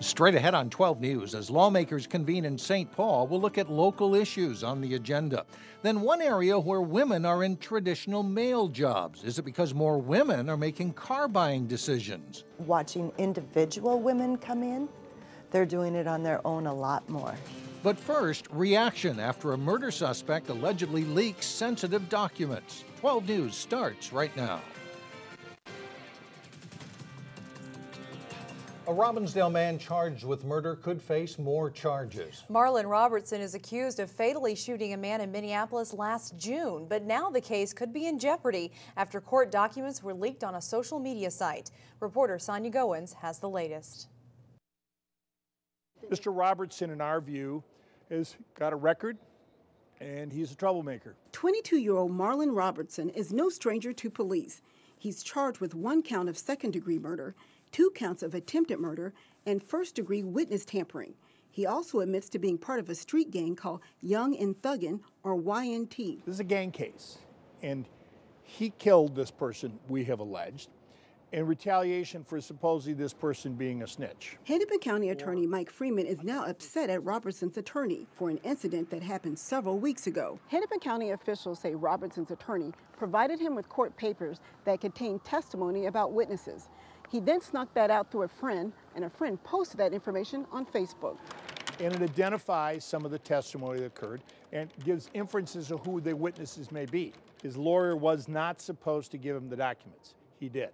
Straight ahead on 12 News, as lawmakers convene in St. Paul, we'll look at local issues on the agenda. Then one area where women are in traditional male jobs. Is it because more women are making car buying decisions? Watching individual women come in, they're doing it on their own a lot more. But first, reaction after a murder suspect allegedly leaks sensitive documents. 12 News starts right now. A Robbinsdale man charged with murder could face more charges. Marlon Robertson is accused of fatally shooting a man in Minneapolis last June, but now the case could be in jeopardy after court documents were leaked on a social media site. Reporter Sonia Goins has the latest. Mr. Robertson, in our view, has got a record, and he's a troublemaker. 22-year-old Marlon Robertson is no stranger to police. He's charged with 1 count of second-degree murder, 2 counts of attempted murder, and first-degree witness tampering. He also admits to being part of a street gang called Young and Thuggin', or YNT. This is a gang case, and he killed this person, we have alleged, in retaliation for supposedly this person being a snitch. Hennepin County Attorney Mike Freeman is now upset at Robertson's attorney for an incident that happened several weeks ago. Hennepin County officials say Robertson's attorney provided him with court papers that contained testimony about witnesses. He then snuck that out through a friend, and a friend posted that information on Facebook. And it identifies some of the testimony that occurred and gives inferences of who the witnesses may be. His lawyer was not supposed to give him the documents. He did.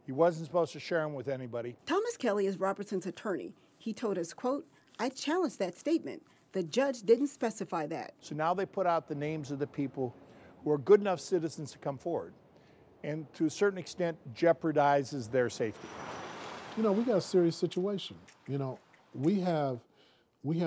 He wasn't supposed to share them with anybody. Thomas Kelly is Robertson's attorney. He told us, quote, "I challenged that statement. The judge didn't specify that." So now they put out the names of the people who are good enough citizens to come forward, and to a certain extent jeopardizes their safety. You know, we got a serious situation. You know, we have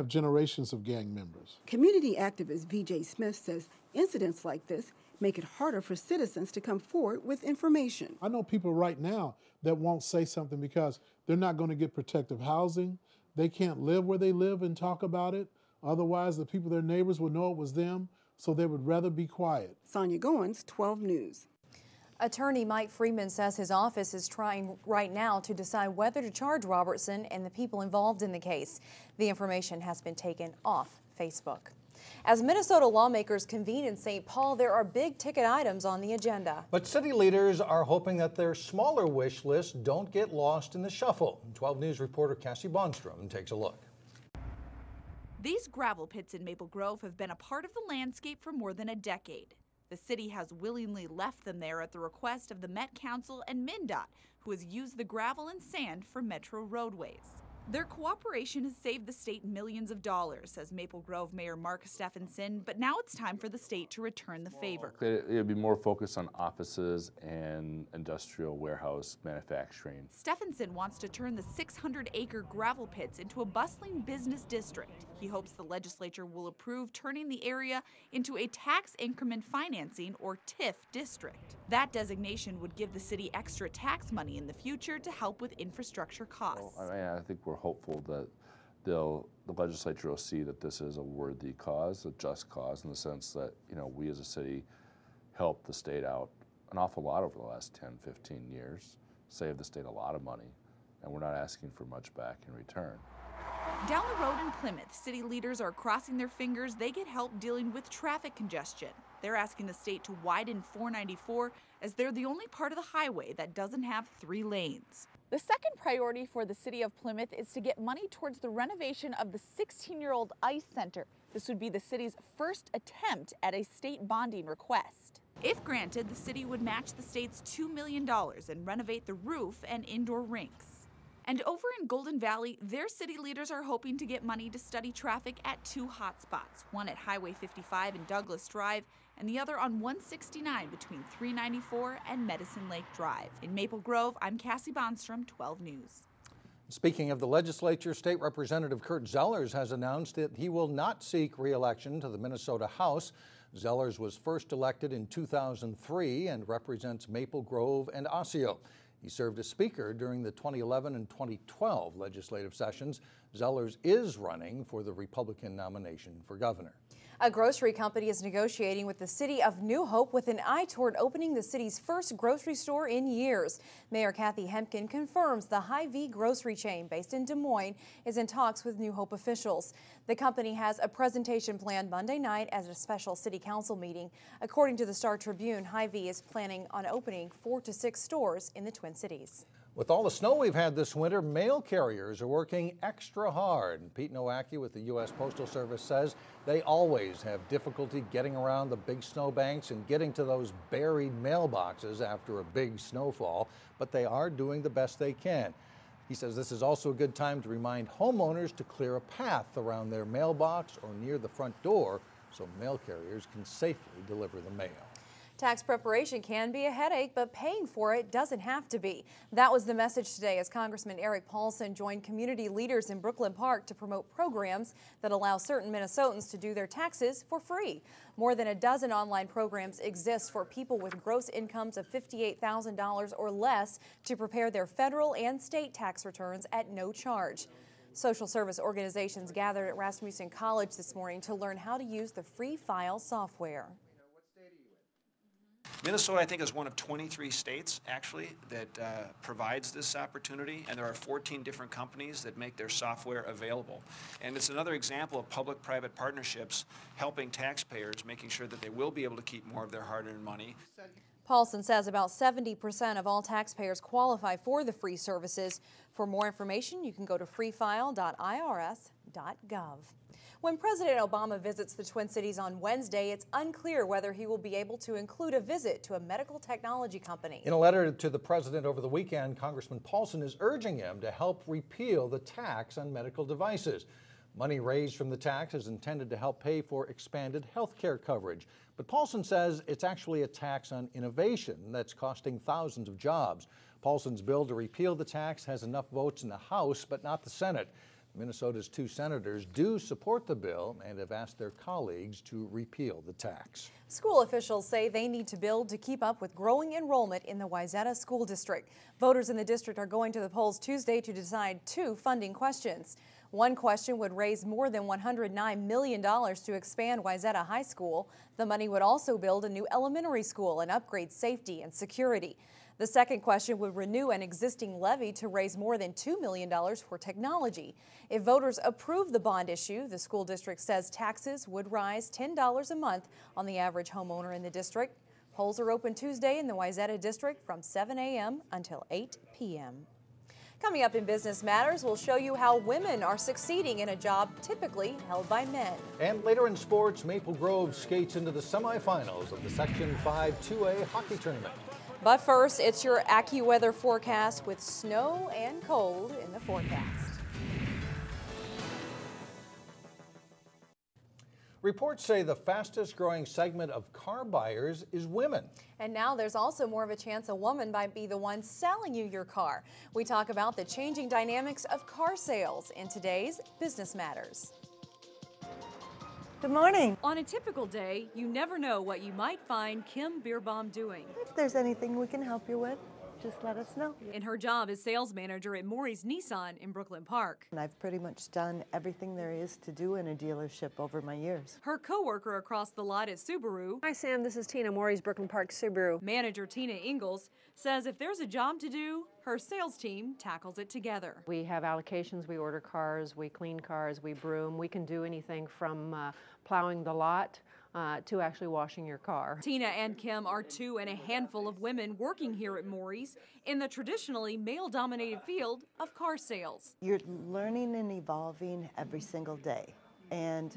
generations of gang members. Community activist VJ Smith says incidents like this make it harder for citizens to come forward with information. I know people right now that won't say something because they're not going to get protective housing. They can't live where they live and talk about it. Otherwise, the people, their neighbors, would know it was them, so they would rather be quiet. Sonia Goins, 12 News. Attorney Mike Freeman says his office is trying right now to decide whether to charge Robertson and the people involved in the case. The information has been taken off Facebook. As Minnesota lawmakers convene in St. Paul, there are big-ticket items on the agenda. But city leaders are hoping that their smaller wish lists don't get lost in the shuffle. 12 News reporter Cassie Bonstrom takes a look. These gravel pits in Maple Grove have been a part of the landscape for more than a decade. The city has willingly left them there at the request of the Met Council and MnDOT, who has used the gravel and sand for metro roadways. Their cooperation has saved the state millions of dollars, says Maple Grove Mayor Mark Stephenson, but now it's time for the state to return the favor. It would be more focused on offices and industrial warehouse manufacturing. Stephenson wants to turn the 600-acre gravel pits into a bustling business district. He hopes the legislature will approve turning the area into a tax increment financing, or TIF, district. That designation would give the city extra tax money in the future to help with infrastructure costs. Well, I think we're hopeful that the legislature will see that this is a worthy cause, a just cause, in the sense that, you know, we as a city helped the state out an awful lot over the last 10, 15 years, saved the state a lot of money, and we're not asking for much back in return. Down the road in Plymouth, city leaders are crossing their fingers they get help dealing with traffic congestion. They're asking the state to widen 494 as they're the only part of the highway that doesn't have 3 lanes. The second priority for the city of Plymouth is to get money towards the renovation of the 16-year-old ice center. This would be the city's first attempt at a state bonding request. If granted, the city would match the state's $2 million and renovate the roof and indoor rinks. And over in Golden Valley, their city leaders are hoping to get money to study traffic at 2 hotspots, one at Highway 55 and Douglas Drive, and the other on 169 between 394 and Medicine Lake Drive. In Maple Grove, I'm Cassie Bonstrom, 12 News. Speaking of the legislature, State Representative Kurt Zellers has announced that he will not seek re-election to the Minnesota House. Zellers was first elected in 2003 and represents Maple Grove and Osseo. He served as Speaker during the 2011 and 2012 legislative sessions. Zellers is running for the Republican nomination for governor. A grocery company is negotiating with the city of New Hope with an eye toward opening the city's first grocery store in years. Mayor Kathy Hempkin confirms the Hy-Vee grocery chain based in Des Moines is in talks with New Hope officials. The company has a presentation planned Monday night at a special city council meeting. According to the Star Tribune, Hy-Vee is planning on opening 4 to 6 stores in the Twin Cities. With all the snow we've had this winter, mail carriers are working extra hard. Pete Nowacki with the U.S. Postal Service says they always have difficulty getting around the big snowbanks and getting to those buried mailboxes after a big snowfall, but they are doing the best they can. He says this is also a good time to remind homeowners to clear a path around their mailbox or near the front door so mail carriers can safely deliver the mail. Tax preparation can be a headache, but paying for it doesn't have to be. That was the message today as Congressman Eric Paulsen joined community leaders in Brooklyn Park to promote programs that allow certain Minnesotans to do their taxes for free. More than a dozen online programs exist for people with gross incomes of $58,000 or less to prepare their federal and state tax returns at no charge. Social service organizations gathered at Rasmussen College this morning to learn how to use the free file software. Minnesota, I think, is one of 23 states, actually, that provides this opportunity, and there are 14 different companies that make their software available. And it's another example of public-private partnerships helping taxpayers, making sure that they will be able to keep more of their hard-earned money. Paulsen says about 70% of all taxpayers qualify for the free services. For more information, you can go to freefile.irs.gov. When President Obama visits the Twin Cities on Wednesday, it's unclear whether he will be able to include a visit to a medical technology company. In a letter to the president over the weekend, Congressman Paulsen is urging him to help repeal the tax on medical devices. Money raised from the tax is intended to help pay for expanded health care coverage. But Paulsen says it's actually a tax on innovation that's costing thousands of jobs. Paulsen's bill to repeal the tax has enough votes in the House, but not the Senate. Minnesota's 2 senators do support the bill and have asked their colleagues to repeal the tax. School officials say they need to build to keep up with growing enrollment in the Wayzata school district. Voters in the district are going to the polls Tuesday to decide 2 funding questions. One question would raise more than $109 million to expand Wayzata High School. The money would also build a new elementary school and upgrade safety and security. The second question would renew an existing levy to raise more than $2 million for technology. If voters approve the bond issue, the school district says taxes would rise $10 a month on the average homeowner in the district. Polls are open Tuesday in the Wayzata district from 7 a.m. until 8 p.m. Coming up in Business Matters, we'll show you how women are succeeding in a job typically held by men. And later in sports, Maple Grove skates into the semifinals of the Section 5 2A hockey tournament. But first, it's your AccuWeather forecast with snow and cold in the forecast. Reports say the fastest growing segment of car buyers is women. And now there's also more of a chance a woman might be the one selling you your car. We talk about the changing dynamics of car sales in today's Business Matters. Good morning. On a typical day, you never know what you might find Kim Beerbaum doing. If there's anything we can help you with, just let us know. In her job as sales manager at Maury's Nissan in Brooklyn Park. And I've pretty much done everything there is to do in a dealership over my years. Her coworker across the lot at Subaru. Hi Sam, this is Tina, Maury's Brooklyn Park Subaru. Manager Tina Ingalls says if there's a job to do, her sales team tackles it together. We have allocations, we order cars, we clean cars, we broom. We can do anything from plowing the lot to actually washing your car. Tina and Kim are 2 in a handful of women working here at Maury's in the traditionally male-dominated field of car sales. You're learning and evolving every single day, and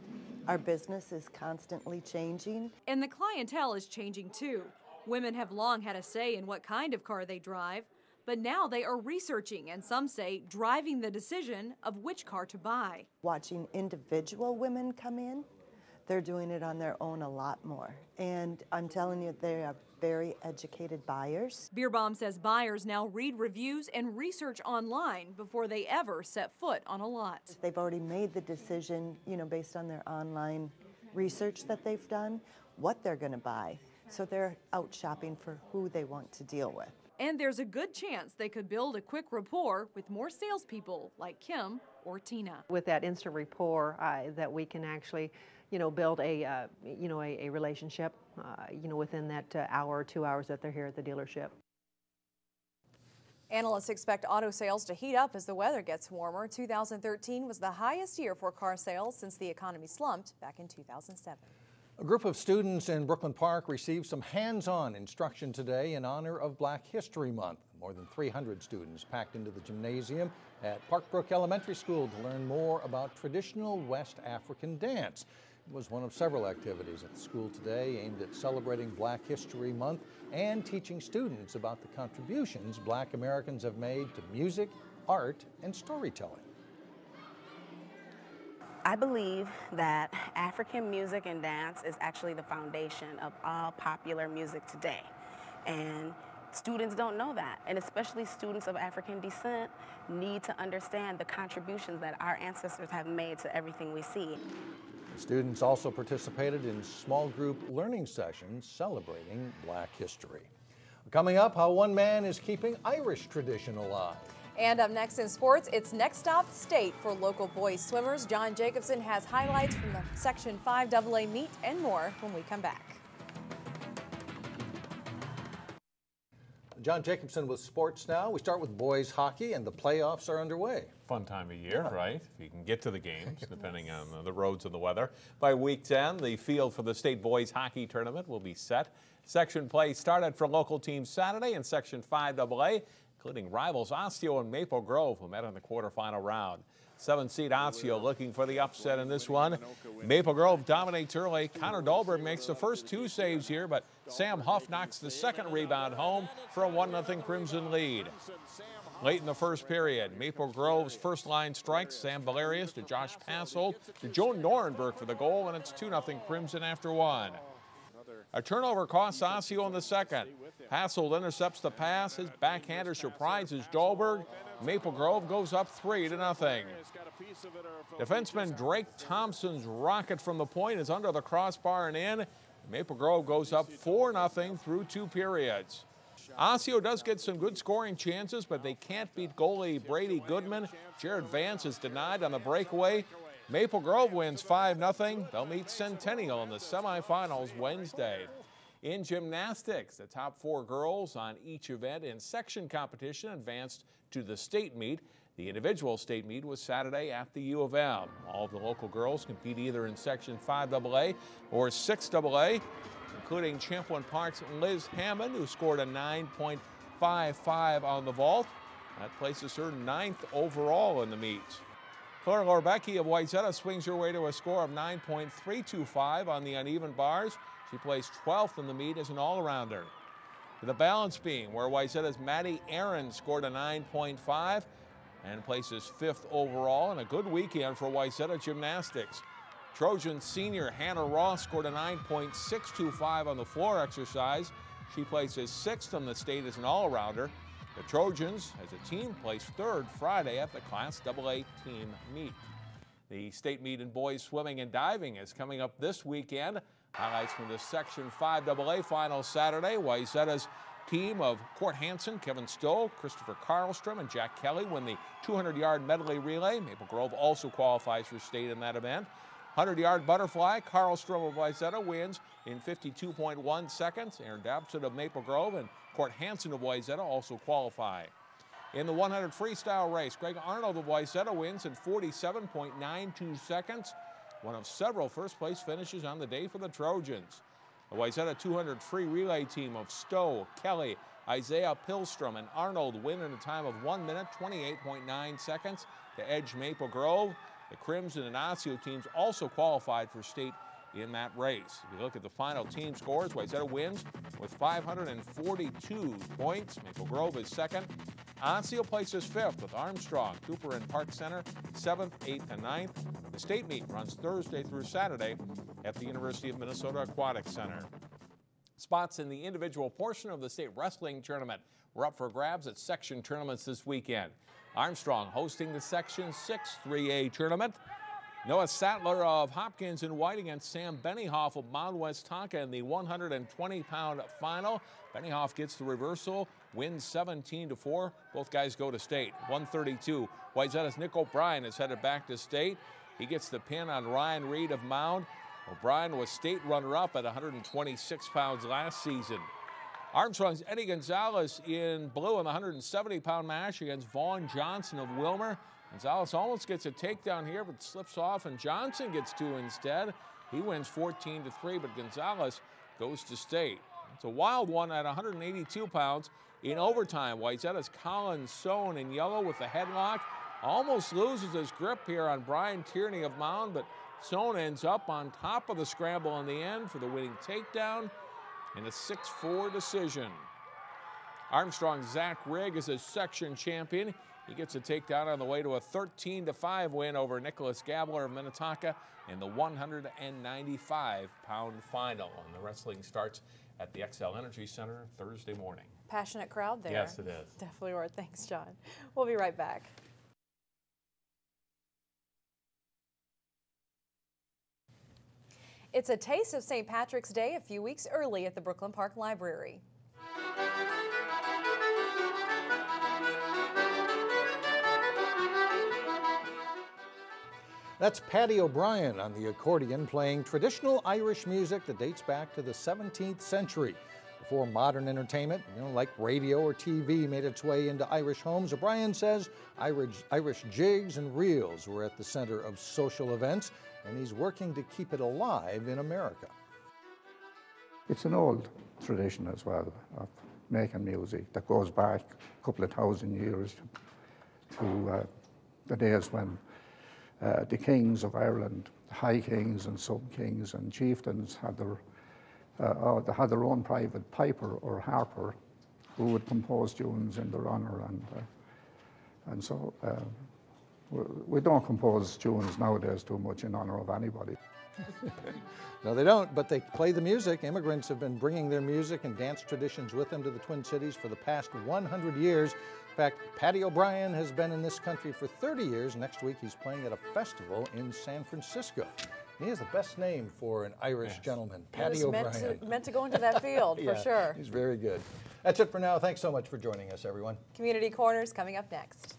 our business is constantly changing. And the clientele is changing too. Women have long had a say in what kind of car they drive, but now they are researching and some say driving the decision of which car to buy. Watching individual women come in, they're doing it on their own a lot more. And I'm telling you, they are very educated buyers. Beerbaum says buyers now read reviews and research online before they ever set foot on a lot. They've already made the decision, based on their online research that they've done, what they're going to buy. So they're out shopping for who they want to deal with. And there's a good chance they could build a quick rapport with more salespeople like Kim or Tina. With that instant rapport that we can actually build a a relationship within that hour or 2 hours that they're here at the dealership. Analysts expect auto sales to heat up as the weather gets warmer. 2013 was the highest year for car sales since the economy slumped back in 2007. A group of students in Brooklyn Park received some hands-on instruction today in honor of Black History Month. More than 300 students packed into the gymnasium at Park Brook Elementary School to learn more about traditional West African dance. It was one of several activities at the school today aimed at celebrating Black History Month and teaching students about the contributions Black Americans have made to music, art, and storytelling. I believe that African music and dance is actually the foundation of all popular music today. And students don't know that, and especially students of African descent need to understand the contributions that our ancestors have made to everything we see. Students also participated in small group learning sessions celebrating Black history. Coming up, how one man is keeping Irish tradition alive. And up next in sports, it's next stop state for local boys swimmers. John Jacobson has highlights from the Section 5 AA meet and more when we come back. John Jacobson with sports now. We start with boys hockey, and the playoffs are underway. Fun time of year, right? If you can get to the games, depending on the roads and the weather. By week 10, the field for the state boys hockey tournament will be set. Section play started for local teams Saturday in Section 5 AA, including rivals Osseo and Maple Grove, who met in the quarterfinal round. 7-seed Osseo looking for the upset in this one. Maple Grove dominates early. Connor Dahlberg makes the first 2 saves here, but Sam Huff knocks the second rebound home for a 1-0 Crimson lead. Late in the first period, Maple Grove's first line strikes Sam Valerius to Josh Passold to Joe Norenberg for the goal, and it's 2-0 Crimson after 1. A turnover costs Osseo in the second. Passold intercepts the pass. His backhander surprises Dahlberg. Maple Grove goes up 3-0. Defenseman Drake Thompson's rocket from the point is under the crossbar and in. Maple Grove goes up 4-0 through 2 periods. Osseo does get some good scoring chances, but they can't beat goalie Brady Goodman. Jared Vance is denied on the breakaway. Maple Grove wins 5-0. They'll meet Centennial in the semifinals Wednesday. In gymnastics, the top 4 girls on each event in section competition advanced to the state meet. The individual state meet was Saturday at the U of M. All of the local girls compete either in Section 5 AA or 6 AA, including Champlain Park's Liz Hammond, who scored a 9.55 on the vault. That places her 9th overall in the meet. Claire Lorbecki of Wayzata swings her way to a score of 9.325 on the uneven bars. She placed 12th in the meet as an all-arounder. To the balance beam, where Wayzata's Maddie Aaron scored a 9.5 and places 5th overall, and a good weekend for Wayzata Gymnastics. Trojan senior Hannah Ross scored a 9.625 on the floor exercise. She places 6th in the state as an all-arounder. The Trojans, as a team, placed 3rd Friday at the Class AA team meet. The state meet in boys swimming and diving is coming up this weekend. Highlights from the Section 5 AA final Saturday. Wayzata's team of Court Hansen, Kevin Stowe, Christopher Karlstrom, and Jack Kelly win the 200-yard medley relay. Maple Grove also qualifies for state in that event. 100-yard butterfly, Karlstrom of Wayzata wins in 52.1 seconds. Aaron Dabson of Maple Grove and Court Hansen of Wayzata also qualify. In the 100 freestyle race, Greg Arnold of Wayzata wins in 47.92 seconds. One of several first-place finishes on the day for the Trojans. The Wayzata 200 free relay team of Stowe, Kelly, Isaiah Pilstrom, and Arnold win in a time of 1 minute, 28.9 seconds to edge Maple Grove. The Crimson and Osseo teams also qualified for state in that race. If you look at the final team scores, Wayzata wins with 542 points. Maple Grove is 2nd. Osseo places 5th with Armstrong, Cooper, and Park Center 7th, 8th, and 9th. The state meet runs Thursday through Saturday at the University of Minnesota Aquatic Center. Spots in the individual portion of the state wrestling tournament were up for grabs at section tournaments this weekend. Armstrong hosting the Section 6 3A tournament. Noah Sattler of Hopkins and White against Sam Benioff of Mount West Tonka in the 120-pound final. Benioff gets the reversal, wins 17-4. Both guys go to state. 132. Wayzata's Nick O'Brien is headed back to state. He gets the pin on Ryan Reed of Mound. O'Brien was state runner-up at 126 pounds last season. Armstrong's Eddie Gonzalez in blue in the 170-pound match against Vaughn Johnson of Wilmer. Gonzalez almost gets a takedown here, but slips off, and Johnson gets two instead. He wins 14-3, but Gonzalez goes to state. It's a wild one at 182 pounds. In overtime, Wayzata's Colin Sohn in yellow with the headlock. Almost loses his grip here on Brian Tierney of Mound, but Sohn ends up on top of the scramble in the end for the winning takedown in a 6-4 decision. Armstrong's Zach Rigg is a section champion. He gets a takedown on the way to a 13-5 win over Nicholas Gabler of Minnetonka in the 195-pound final. And the wrestling starts at the XL Energy Center Thursday morning. Passionate crowd there. Yes, it is. Definitely worth. Thanks, John. We'll be right back. It's a taste of St. Patrick's Day a few weeks early at the Brooklyn Park Library. That's Paddy O'Brien on the accordion playing traditional Irish music that dates back to the 17th century. Before modern entertainment, like radio or TV, made its way into Irish homes, O'Brien says Irish jigs and reels were at the center of social events, and he's working to keep it alive in America. It's an old tradition as well of making music that goes back a couple of thousand years to the days when the kings of Ireland, high kings and sub-kings and chieftains had their own private piper or harper who would compose tunes in their honour, and so we don't compose tunes nowadays too much in honour of anybody. No, they don't, but they play the music. Immigrants have been bringing their music and dance traditions with them to the Twin Cities for the past 100 years. In fact, Paddy O'Brien has been in this country for 30 years. Next week, he's playing at a festival in San Francisco. He has the best name for an Irish gentleman, Paddy O'Brien. Meant to go into that field, for sure. He's very good. That's it for now. Thanks so much for joining us, everyone. Community Corners coming up next.